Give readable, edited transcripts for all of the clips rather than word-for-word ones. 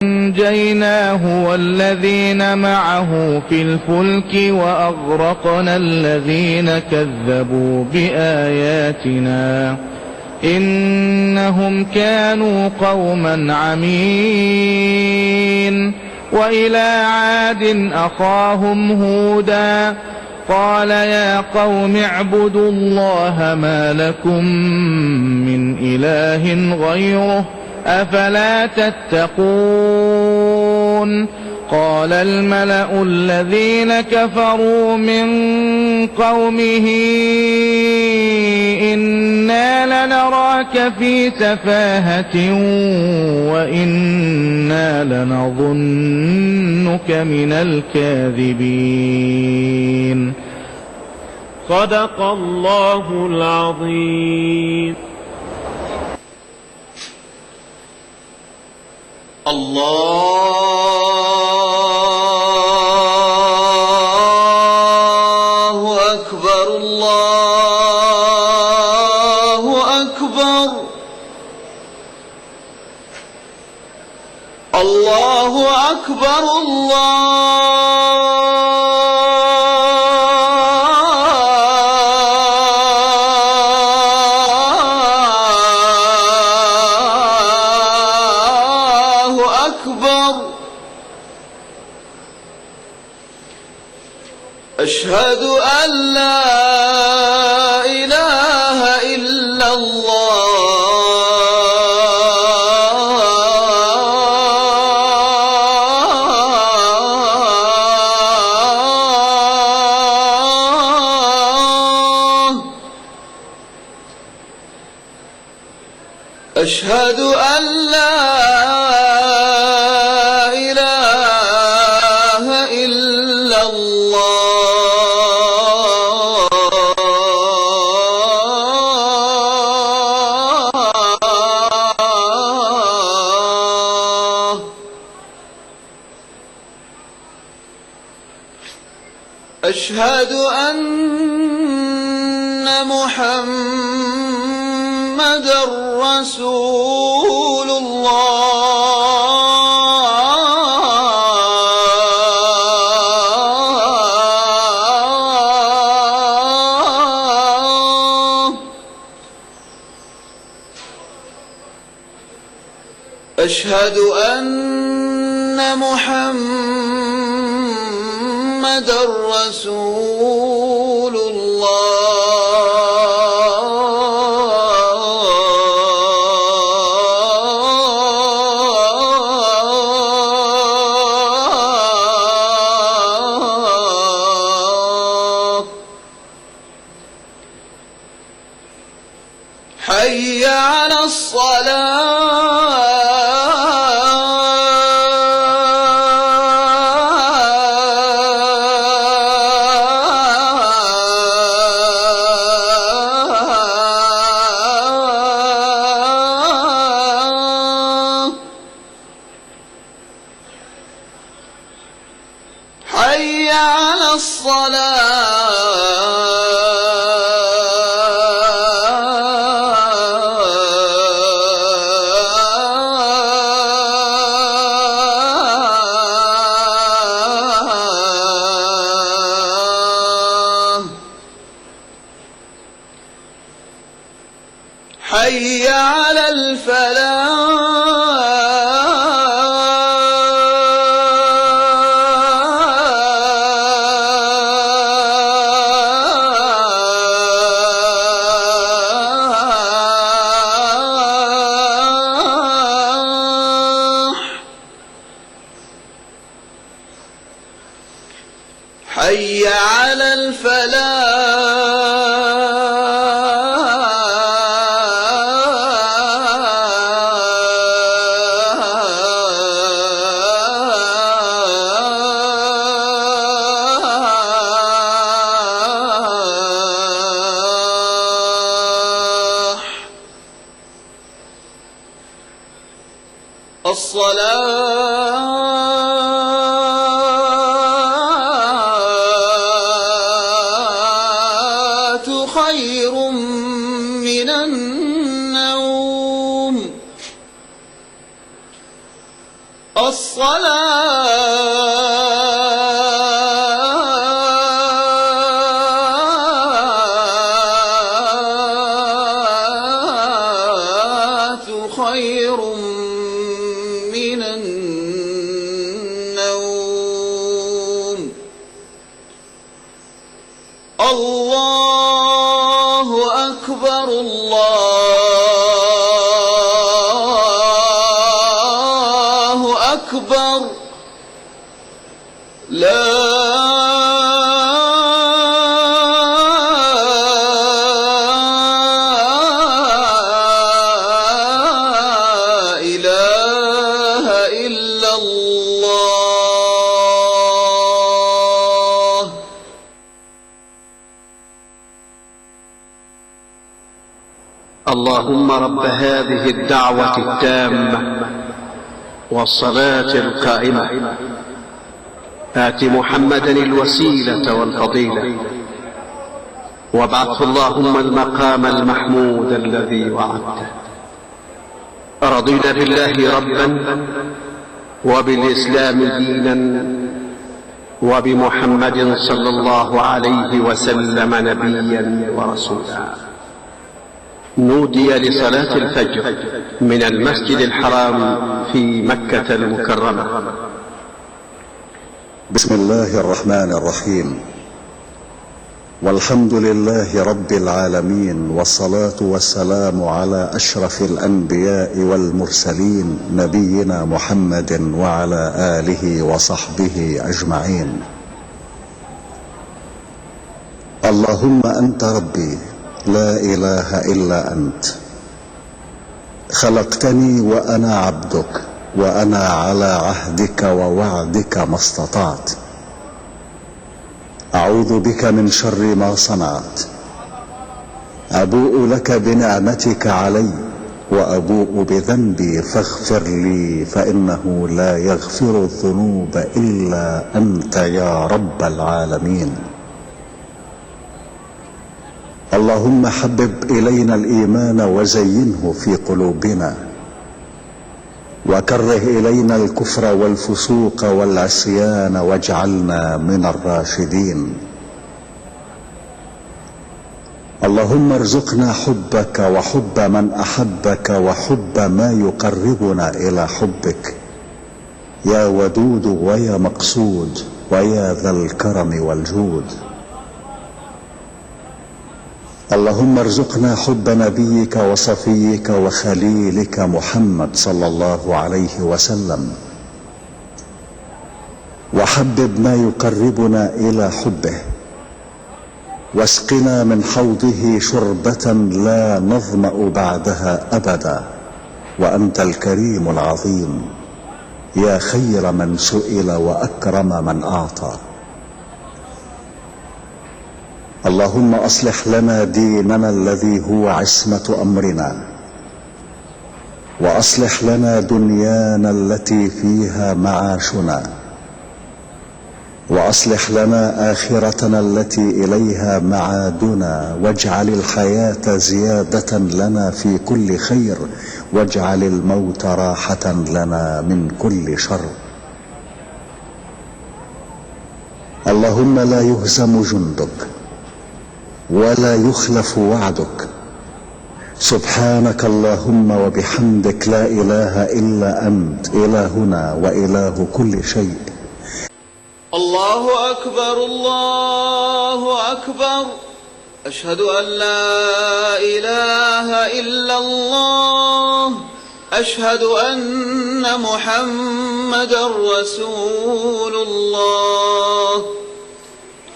فأنجيناه والذين معه في الفلك وأغرقنا الذين كذبوا بآياتنا إنهم كانوا قوما عمين. وإلى عاد أخاهم هودا قال يا قوم اعبدوا الله ما لكم من إله غيره أفلا تتقون. قال الملأ الذين كفروا من قومه إنا لنراك في سفاهة وإنا لنظنك من الكاذبين. صدق الله العظيم. الله أكبر الله أكبر الله أكبر الله أكبر. أشهد أن لا إله إلا الله. أشهد أن لا إله إلا الله. أشهد أن محمدًا رسول الله. أشهد أن محمدًا رسول الله. حي على الصلاة. حي على الصلاة. حي على الفلاح. حي على الفلاح. الصلاة خير من النوم. الصلاة خير من النوم. الله أكبر الله أكبر لا إله إلا الله. اللهم رب هذه الدعوة التامة والصلاة القائمة آت محمدا الوسيلة والفضيلة وابعثه اللهم المقام المحمود الذي وعدته. رضينا بالله ربا وبالإسلام دينا وبمحمد صلى الله عليه وسلم نبيا ورسولا. نودي لصلاة الفجر من المسجد الحرام في مكة المكرمة. بسم الله الرحمن الرحيم، والحمد لله رب العالمين، والصلاة والسلام على أشرف الأنبياء والمرسلين نبينا محمد وعلى آله وصحبه أجمعين. اللهم أنت ربي لا إله إلا أنت، خلقتني وأنا عبدك، وأنا على عهدك ووعدك ما استطعت. أعوذ بك من شر ما صنعت، أبوء لك بنعمتك علي وأبوء بذنبي فاغفر لي، فإنه لا يغفر الذنوب إلا أنت يا رب العالمين. اللهم حبب إلينا الإيمان وزينه في قلوبنا، وكره إلينا الكفر والفسوق والعصيان واجعلنا من الراشدين. اللهم ارزقنا حبك وحب من أحبك وحب ما يقربنا إلى حبك، يا ودود ويا مقصود ويا ذا الكرم والجود. اللهم ارزقنا حب نبيك وصفيك وخليلك محمد صلى الله عليه وسلم، وحبب ما يقربنا إلى حبه، واسقنا من حوضه شربة لا نظمأ بعدها أبدا، وأنت الكريم العظيم يا خير من سئل وأكرم من أعطى. اللهم أصلح لنا ديننا الذي هو عصمة أمرنا، وأصلح لنا دنيانا التي فيها معاشنا، وأصلح لنا آخرتنا التي إليها معادنا، واجعل الحياة زيادة لنا في كل خير، واجعل الموت راحة لنا من كل شر. اللهم لا يهزم جندك ولا يخلف وعدك. سبحانك اللهم وبحمدك، لا إله إلا أنت إلهنا وإله كل شيء. الله أكبر الله أكبر، أشهد أن لا إله إلا الله، أشهد أن محمدا رسول الله.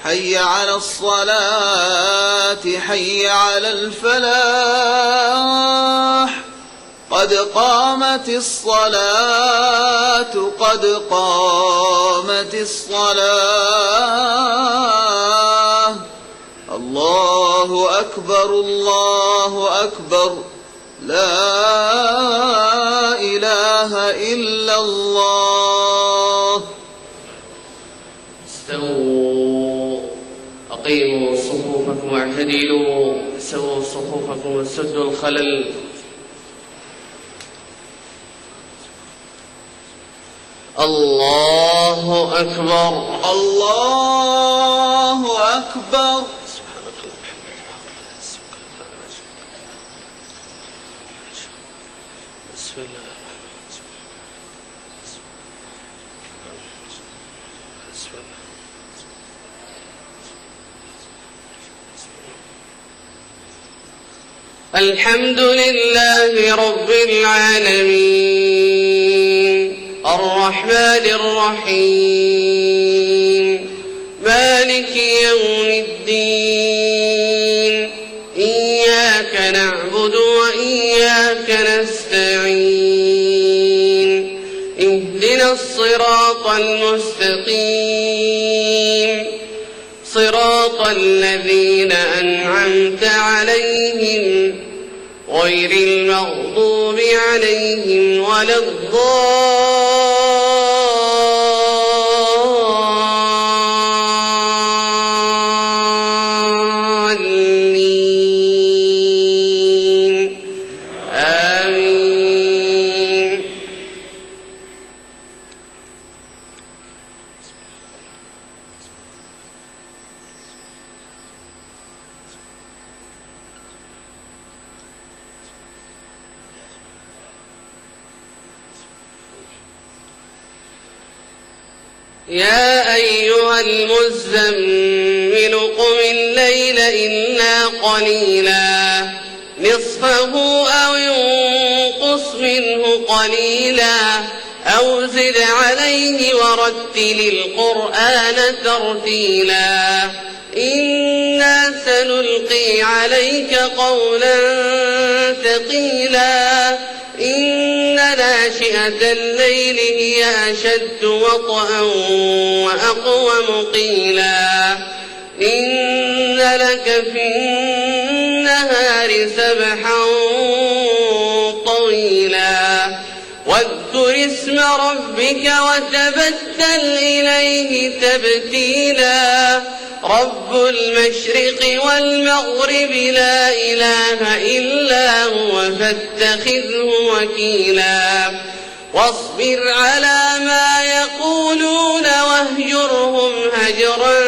حي على الصلاة، حي على الفلاح، قد قامت الصلاة، قد قامت الصلاة. الله أكبر الله أكبر، لا إله إلا الله. استووا، أقيموا صفوفكم واعتدلوا، سووا صفوفكم وسدوا الخلل. الله أكبر. الله أكبر. الحمد لله رب العالمين الرحمن الرحيم مالك يوم الدين إياك نعبد وإياك نستعين اهدنا الصراط المستقيم صراط الذين أنعمت عليهم غير المغضوب عليهم ولا الضالين آمين. يا أيها المزمل قم الليل إلا قليلا نصفه أو انقص منه قليلا أو زد عليه ورتل القرآن ترتيلا إنا سنلقي عليك قولا ثقيلا إن ناشئة الليل هي أشد وطئا وأقوم قيلا إن لك في النهار سبحا طويلا واذكر اسم ربك وتبتل إليه تبتيلا رب المشرق والمغرب لا إله إلا هو فاتخذه وكيلا واصبر على ما يقولون واهجرهم هجرا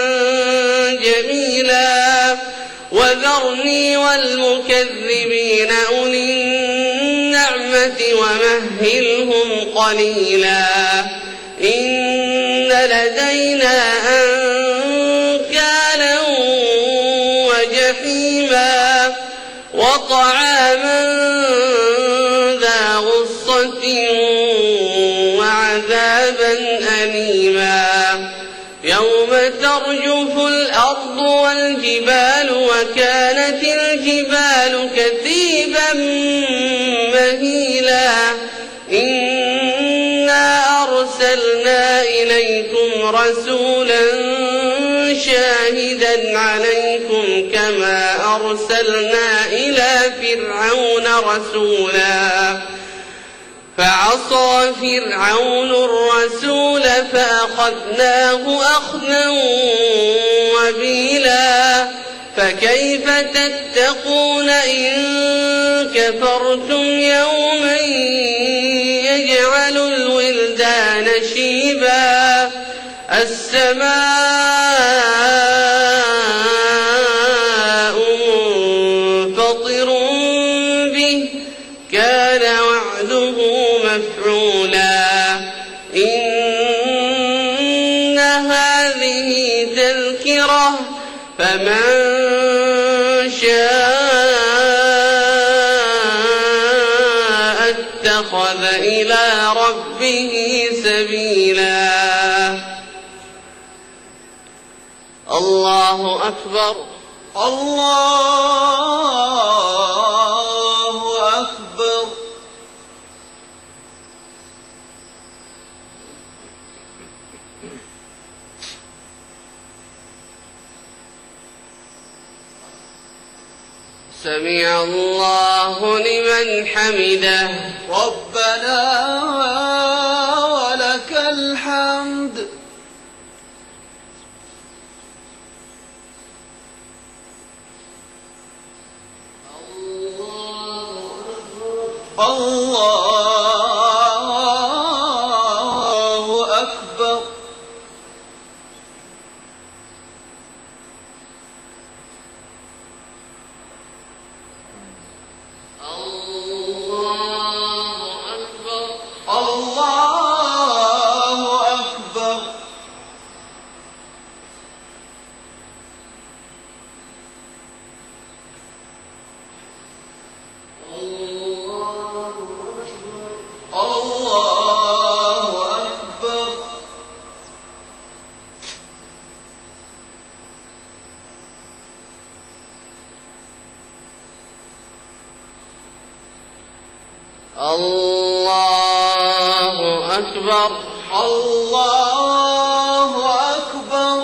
جميلا وذرني والمكذبين أولي النعمة ومهلهم قليلا إن لدينا أنكالا وجحيما وطعاما ذا غصة وعذابا أليما يوم ترجف الأرض والجبال وكانت الجبال كثيبا مهيلا إنا أرسلنا إليكم رسولا شاهدا عليكم كما أرسلنا إلى فرعون رسولا فعصى فرعون الرسول فأخذناه أخذا وبيلا فكيف تتقون إن كفرتم يوما يجعل الولدان شيبا السماء منفطر به كان وعده مفعولا إن هذه تذكرة فمن شاء اتخذ إلى ربه سبيلا. الله أكبر. الله أكبر. سمع الله لمن حمده. ربنا ولك الحمد. الله أكبر الله أكبر الله أكبر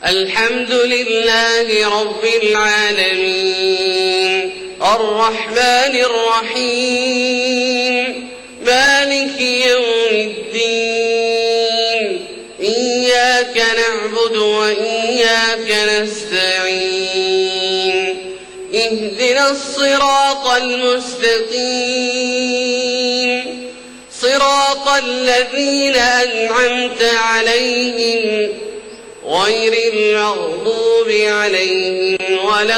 الحمد لله رب العالمين الرحمن الرحيم مالك يوم الدين إياك نعبد وإياك نستعين اهدنا الصراط المستقيم صراط الذين أنعمت عليهم غير المغضوب عليهم ولا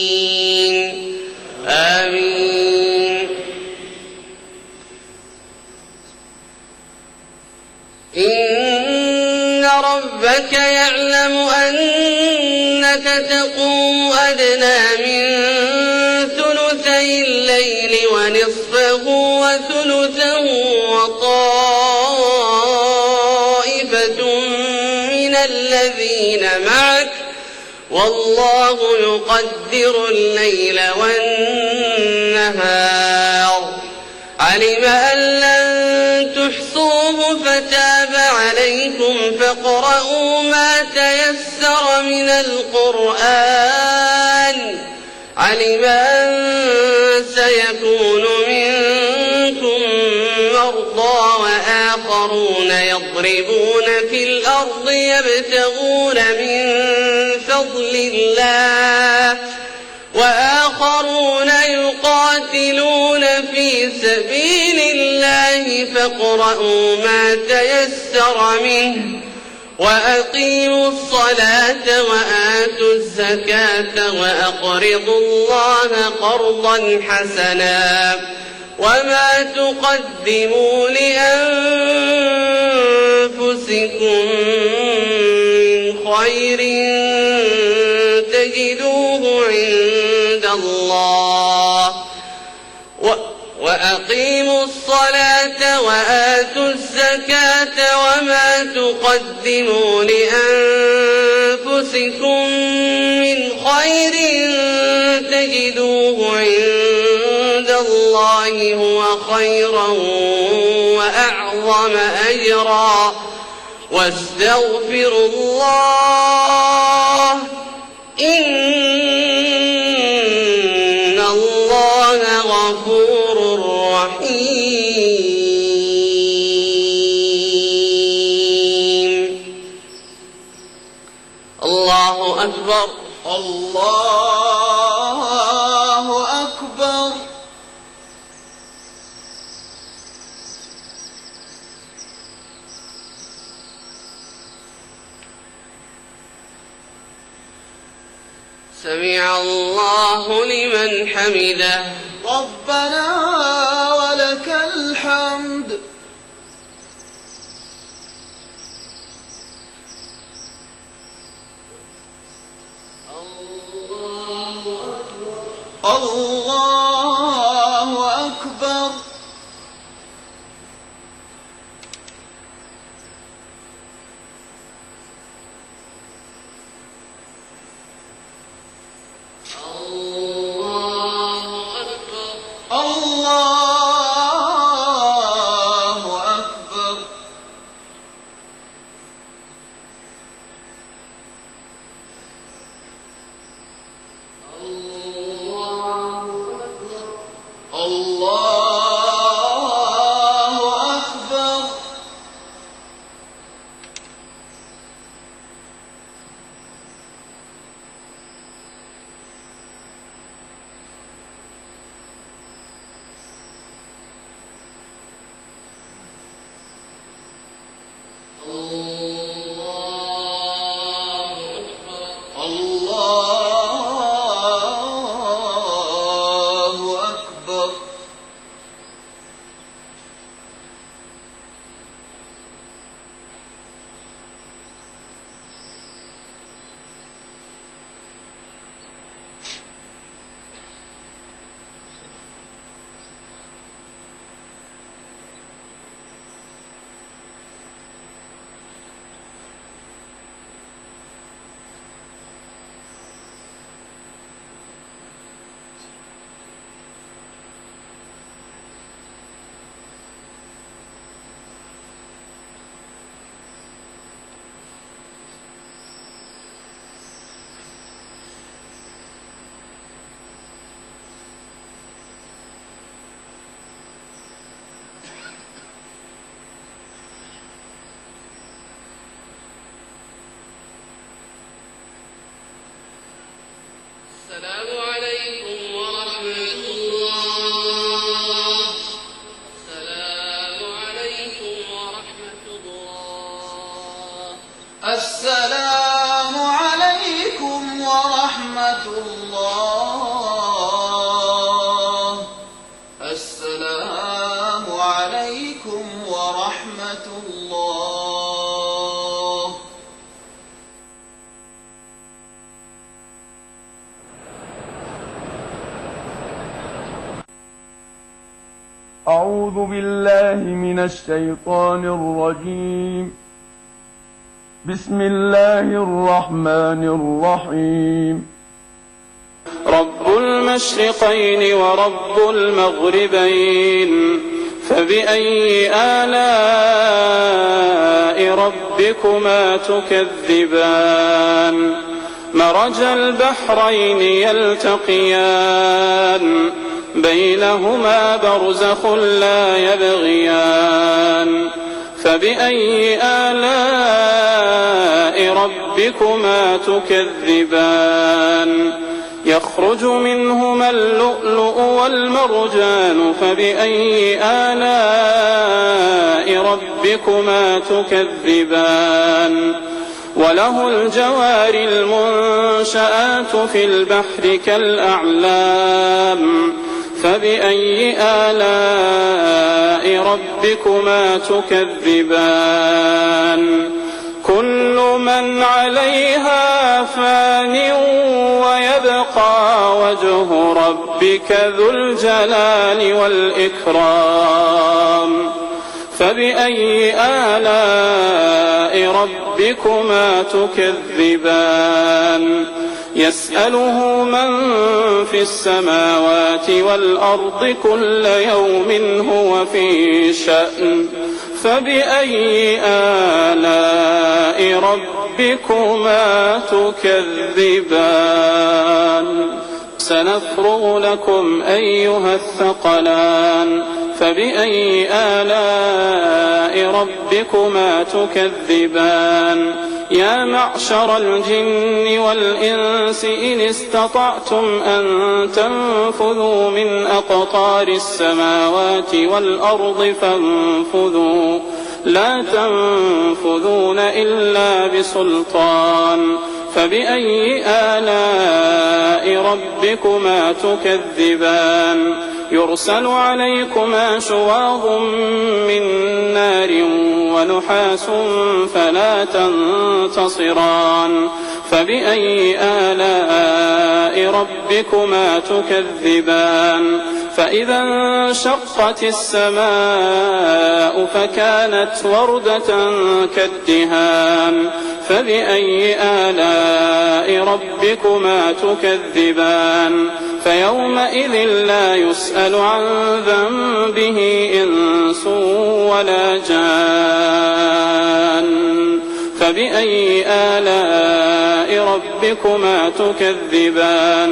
الضالين آمين إن ربك يعلم أنك تقوم أدنى من ثلثي الليل ونصفه وثلثه وطائفة من الذين معك والله يقدر الليل والنهار علم أن لن تحصوه فتاب عليكم فاقرؤوا ما تيسر من القرآن علم أن سيكون منكم مرضى وآخرون يضربون في الأرض يبتغون من فضل الله وآخرون يقاتلون في سبيل الله فاقرؤوا ما تيسر منه وأقيموا الصلاة وآتوا الزكاة وأقرضوا الله قرضا حسنا وما تقدموا لأنفسكم من خير تجدوه عند الله وأقيموا الصلاة وآتوا الزكاة وما تقدموا لأنفسكم من خير تجدوه عند الله هو خيرا وأعظم أجرا واستغفروا الله إن الله غفور رحيم الله أكبر الله أكبر سمع الله لمن حمده ربنا ولك الحمد الله أكبر الله أكبر السلام عليكم ورحمة الله. السلام عليكم ورحمة الله. السلام عليكم ورحمة الله. السلام عليكم ورحمة الله. أعوذ بالله من الشيطان الرجيم. بسم الله الرحمن الرحيم. رب المشرقين ورب المغربين، فبأي آلاء ربكما تكذبان؟ مرج البحرين يلتقيان، بينهما برزخ لا يبغيان، فبأي آلاء ربكما تكذبان؟ يخرج منهما اللؤلؤ والمرجان، فبأي آلاء ربكما تكذبان؟ وله الجوار المنشآت في البحر كالأعلام، فبأي آلاء ربكما تكذبان؟ كل من عليها فان ويبقى وجه ربك ذو الجلال والإكرام، فبأي آلاء ربكما تكذبان؟ يسأله من في السماوات والأرض كل يوم هو في شأن، فبأي آلاء ربكما تكذبان؟ سنفرغ لكم أيها الثقلان، فبأي آلاء ربكما تكذبان؟ يا معشر الجن والإنس إن استطعتم أن تنفذوا من أقطار السماوات والأرض فانفذوا، لا تنفذون إلا بسلطان، فبأي آلاء ربكما تكذبان؟ يرسل عليكما شواظ من نار ونحاس فلا تنتصران، فبأي آلاء ربكما تكذبان؟ فإذا انشقت السماء فكانت وردة كالدهان، فبأي آلاء ربكما تكذبان؟ فيومئذ لا يسأل عن ذنبه إنس ولا جان، فبأي آلاء ربكما تكذبان؟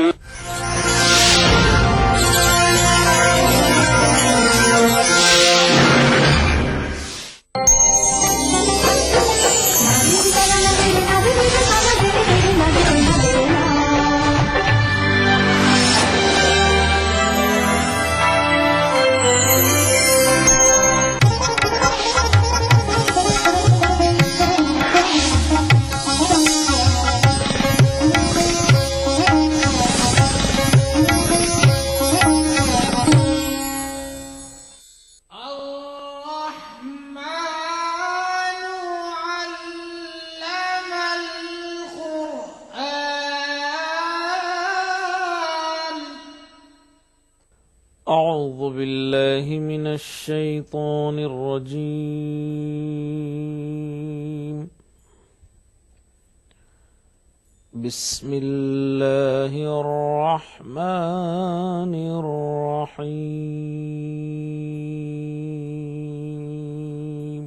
أعوذ بالله من الشيطان الرجيم. بسم الله الرحمن الرحيم.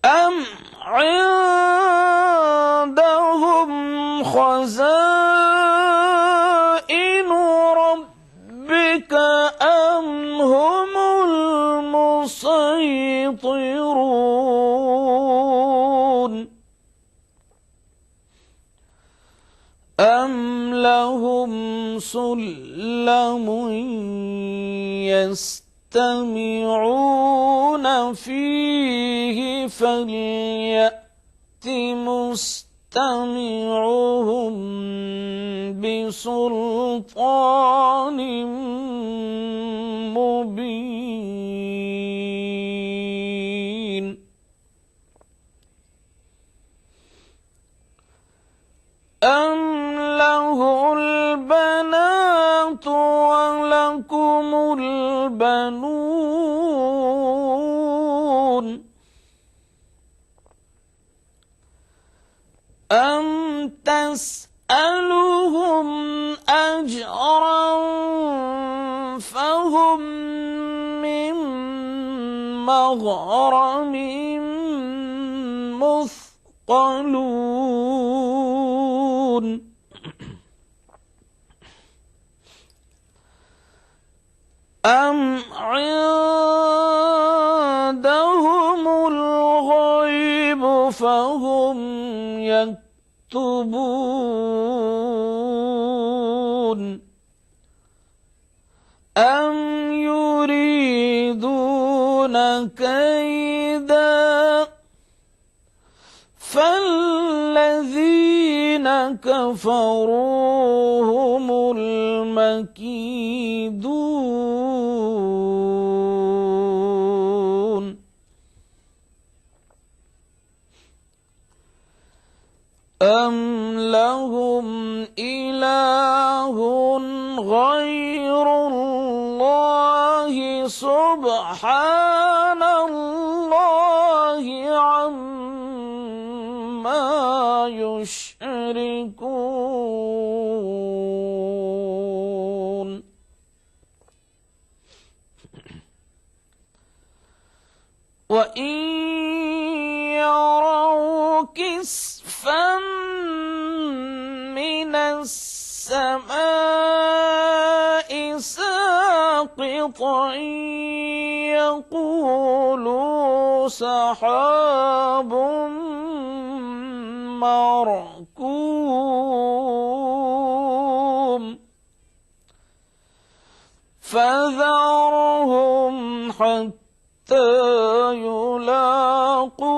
أم عندهم خزائن ربك أم هم المسيطرون أم لهم سلم يستمعون فيه فليأت مستمعهم بسلطان مبين أم له البنات ولكم البنون أم تسألهم أجرا فهم من مغرم مثقلون أم عندهم الغيب فهم يكتبون أم يريدون كيدا فالذين كفروا هم المكيدون أم لهم إله غير الله سبحان الله عما يشركون وإن يروا كسفا من السماء ساقطا يقولوا سحاب مركوم فذرهم حتى يلاقوا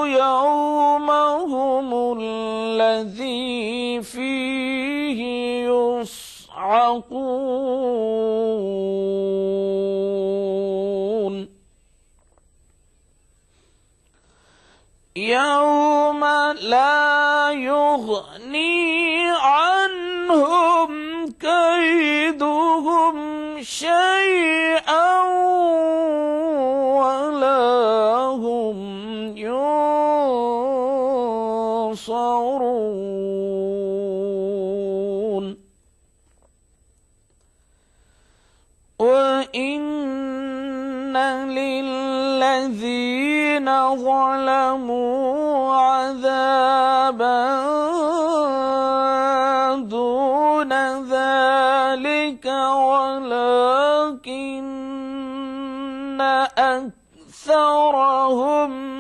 يومهم الذي فيه يصعقون يوم لا يغني عنهم كيدهم شيئا ولا هم ينصرون وإن للذين ظلموا عذابا دون ذلك ولكن أكثرهم